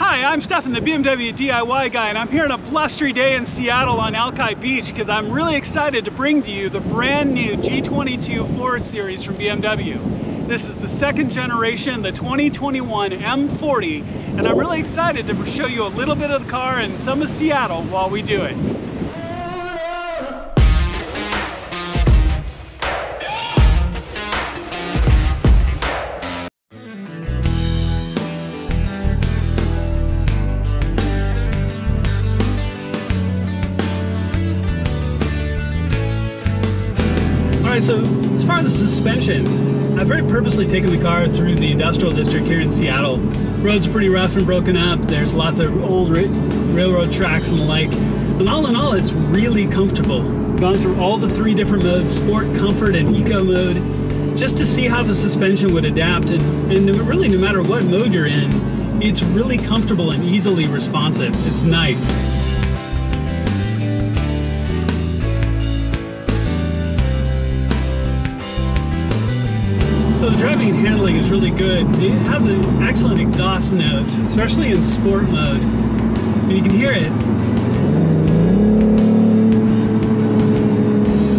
Hi, I'm Stefan, the BMW DIY guy, and I'm here on a blustery day in Seattle on Alki Beach because I'm really excited to bring to you the brand new G22 4 Series from BMW. This is the second generation, the 2021 M40, and I'm really excited to show you a little bit of the car and some of Seattle while we do it. Alright, so as far as the suspension, I've very purposely taken the car through the industrial district here in Seattle. Roads are pretty rough and broken up, there's lots of old railroad tracks and the like. And all in all, it's really comfortable. Gone through all the three different modes, sport, comfort, and eco mode, just to see how the suspension would adapt. And really, no matter what mode you're in, it's really comfortable and easily responsive. It's nice. So the driving and handling is really good. It has an excellent exhaust note, especially in sport mode. And you can hear it.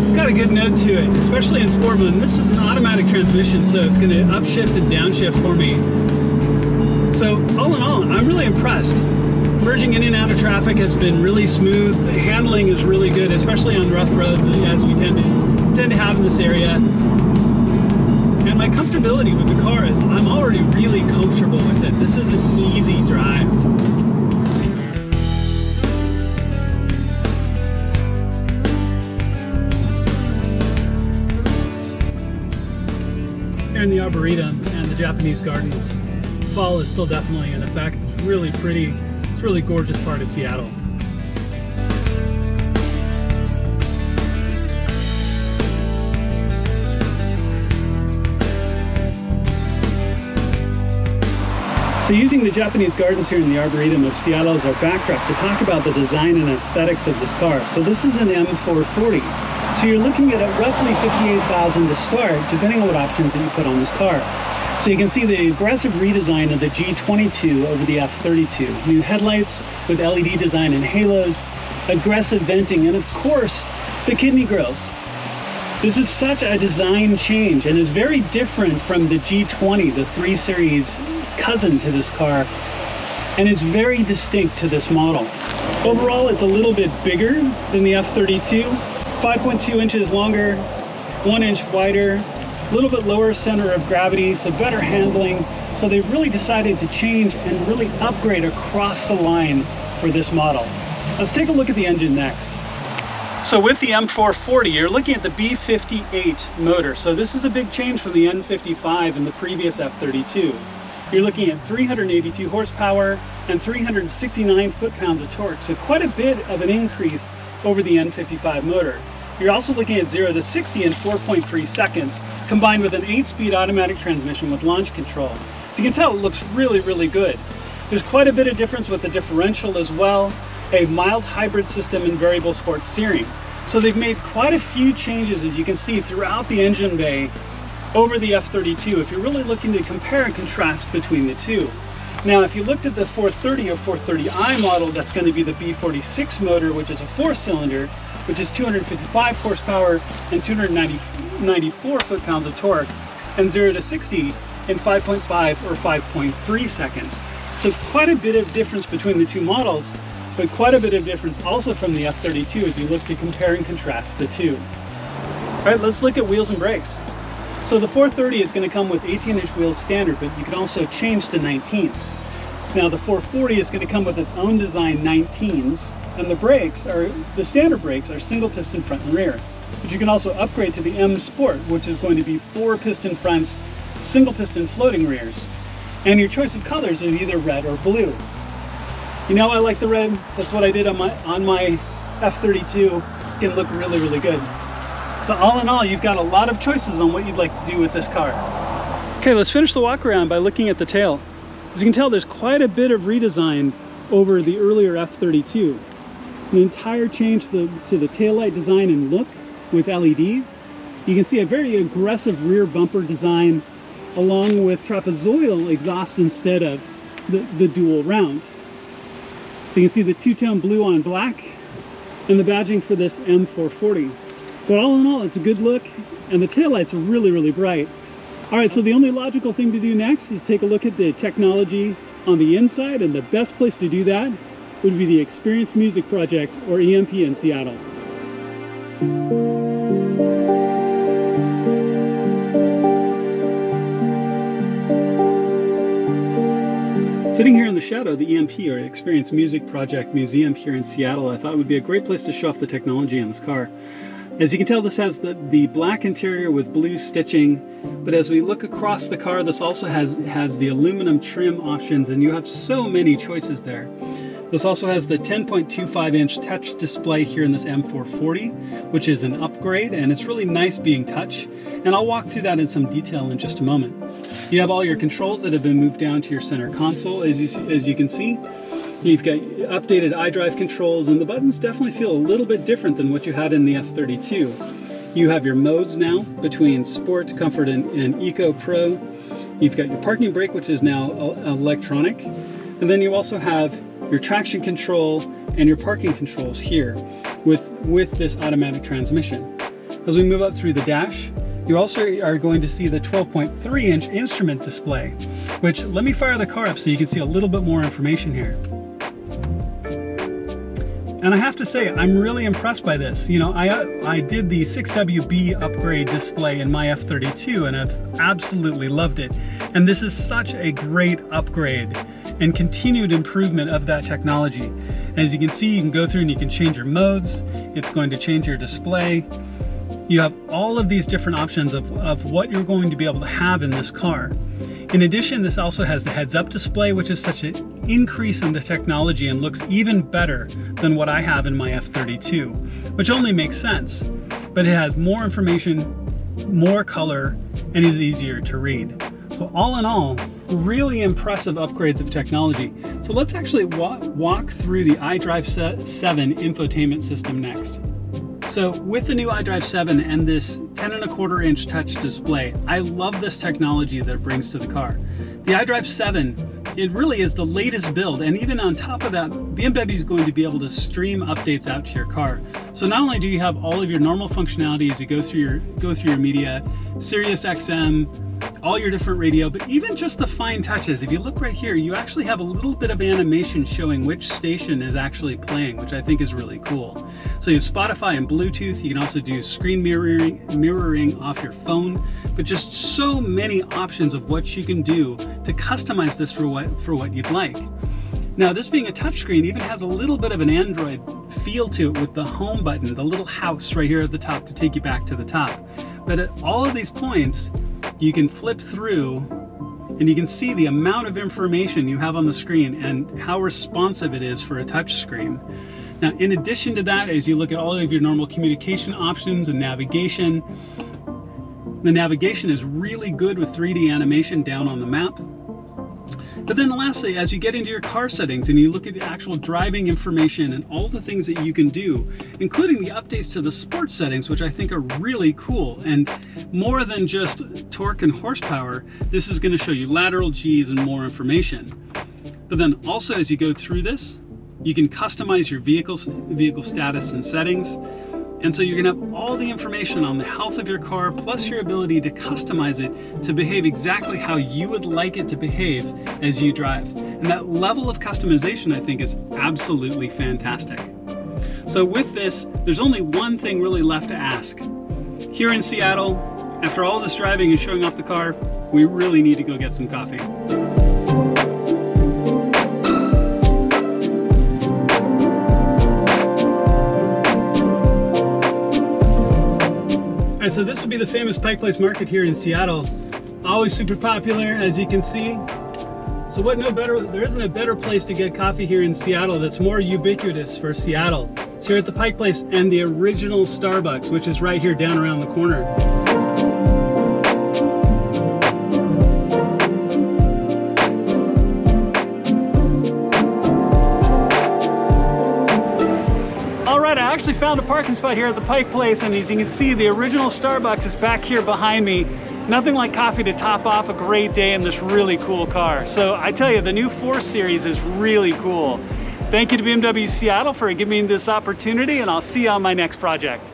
It's got a good note to it, especially in sport mode. And this is an automatic transmission, so it's going to upshift and downshift for me. So all in all, I'm really impressed. Merging in and out of traffic has been really smooth. The handling is really good, especially on rough roads, as we tend to have in this area. And my comfortability with the car is I'm already really comfortable with it. This is an easy drive. Here in the Arboretum and the Japanese gardens, fall is still definitely in effect. It's really pretty. It's a really gorgeous part of Seattle. So using the Japanese gardens here in the Arboretum of Seattle as our backdrop to talk about the design and aesthetics of this car. So this is an M440. So you're looking at roughly $58,000 to start, depending on what options that you put on this car. So you can see the aggressive redesign of the G22 over the F32. New headlights with LED design and halos, aggressive venting, and of course, the kidney grills. This is such a design change and is very different from the G20, the 3 Series cousin to this car, and it's very distinct to this model. Overall, it's a little bit bigger than the F32, 5.2 inches longer, 1 inch wider, a little bit lower center of gravity, so better handling. So they've really decided to change and really upgrade across the line for this model. Let's take a look at the engine next. So with the M440, you're looking at the B58 motor. So this is a big change from the N55 and the previous F32. You're looking at 382 horsepower and 369 foot-pounds of torque. So quite a bit of an increase over the N55 motor. You're also looking at 0 to 60 in 4.3 seconds, combined with an 8-speed automatic transmission with launch control. So you can tell it looks really, really good. There's quite a bit of difference with the differential as well, a mild hybrid system and variable sport steering. So they've made quite a few changes, as you can see, throughout the engine bay over the F32 if you're really looking to compare and contrast between the two. Now if you looked at the 430 or 430i model, that's going to be the B46 motor, which is a 4-cylinder, which is 255 horsepower and 294 foot-pounds of torque, and 0 to 60 in 5.5 or 5.3 seconds. So quite a bit of difference between the two models, but quite a bit of difference also from the F32 as you look to compare and contrast the two. All right, let's look at wheels and brakes. So the 430 is going to come with 18-inch wheels standard, but you can also change to 19s. Now the 440 is going to come with its own design 19s, and the standard brakes are single piston front and rear. But you can also upgrade to the M Sport, which is going to be 4 piston fronts, single piston floating rears. And your choice of colors is either red or blue. You know, I like the red. That's what I did on my F32. It can look really, really good. So all in all, you've got a lot of choices on what you'd like to do with this car. Okay, let's finish the walk around by looking at the tail. As you can tell, there's quite a bit of redesign over the earlier F32. An entire change to the taillight design and look with LEDs. You can see a very aggressive rear bumper design along with trapezoidal exhaust instead of the dual round. So you can see the two-tone blue on black and the badging for this M440. But all in all, it's a good look, and the taillights are really, really bright. All right, so the only logical thing to do next is take a look at the technology on the inside, and the best place to do that would be the Experience Music Project, or EMP, in Seattle. Sitting here in the shadow of the EMP, or Experience Music Project Museum here in Seattle, I thought it would be a great place to show off the technology in this car. As you can tell, this has the black interior with blue stitching, but as we look across the car, this also has the aluminum trim options, and you have so many choices there. This also has the 10.25-inch touch display here in this M440, which is an upgrade, and it's really nice being touch. And I'll walk through that in some detail in just a moment. You have all your controls that have been moved down to your center console, as you can see. You've got updated iDrive controls, and the buttons definitely feel a little bit different than what you had in the F32. You have your modes now between Sport, Comfort, and Eco Pro. You've got your parking brake, which is now electronic. And then you also have your traction control and your parking controls here with this automatic transmission. As we move up through the dash, you also are going to see the 12.3-inch instrument display, which, let me fire the car up so you can see a little bit more information here. And I have to say, I'm really impressed by this. You know, I did the 6WB upgrade display in my F32, and I've absolutely loved it. And this is such a great upgrade and continued improvement of that technology. As you can see, you can go through and you can change your modes. It's going to change your display. You have all of these different options of what you're going to be able to have in this car. In addition, this also has the heads-up display, which is such an increase in the technology and looks even better than what I have in my F32, which only makes sense. But it has more information, more color, and is easier to read. So all in all, really impressive upgrades of technology. So let's actually walk through the iDrive 7 infotainment system next. So with the new iDrive 7 and this 10.25-inch touch display, I love this technology that it brings to the car. The iDrive 7, it really is the latest build, and even on top of that, BMW is going to be able to stream updates out to your car. So not only do you have all of your normal functionality as you go through your media, Sirius XM, all your different radio, but even just the fine touches. If you look right here, you actually have a little bit of animation showing which station is actually playing, which I think is really cool. So you have Spotify and Bluetooth. You can also do screen mirroring off your phone, but just so many options of what you can do to customize this for what you'd like. Now, this being a touchscreen even has a little bit of an Android feel to it with the home button, the little house right here at the top to take you back to the top. But at all of these points, you can flip through and you can see the amount of information you have on the screen and how responsive it is for a touch screen. Now, in addition to that, as you look at all of your normal communication options and navigation, the navigation is really good with 3D animation down on the map. But then lastly, as you get into your car settings and you look at the actual driving information and all the things that you can do, including the updates to the sports settings, which I think are really cool. And more than just torque and horsepower, this is going to show you lateral Gs and more information. But then also, as you go through this, you can customize your vehicle status and settings. And so you're gonna have all the information on the health of your car, plus your ability to customize it to behave exactly how you would like it to behave as you drive. And that level of customization, I think, is absolutely fantastic. So with this, there's only one thing really left to ask. Here in Seattle, after all this driving and showing off the car, we really need to go get some coffee. All right, so this would be the famous Pike Place Market here in Seattle. Always super popular, as you can see. So there isn't a better place to get coffee here in Seattle that's more ubiquitous for Seattle. It's here at the Pike Place and the original Starbucks, which is right here down around the corner. right, I actually found a parking spot here at the Pike Place, and as you can see, the original Starbucks is back here behind me. Nothing like coffee to top off a great day in this really cool car. So I tell you, the new 4 Series is really cool. Thank you to BMW Seattle for giving me this opportunity, and I'll see you on my next project.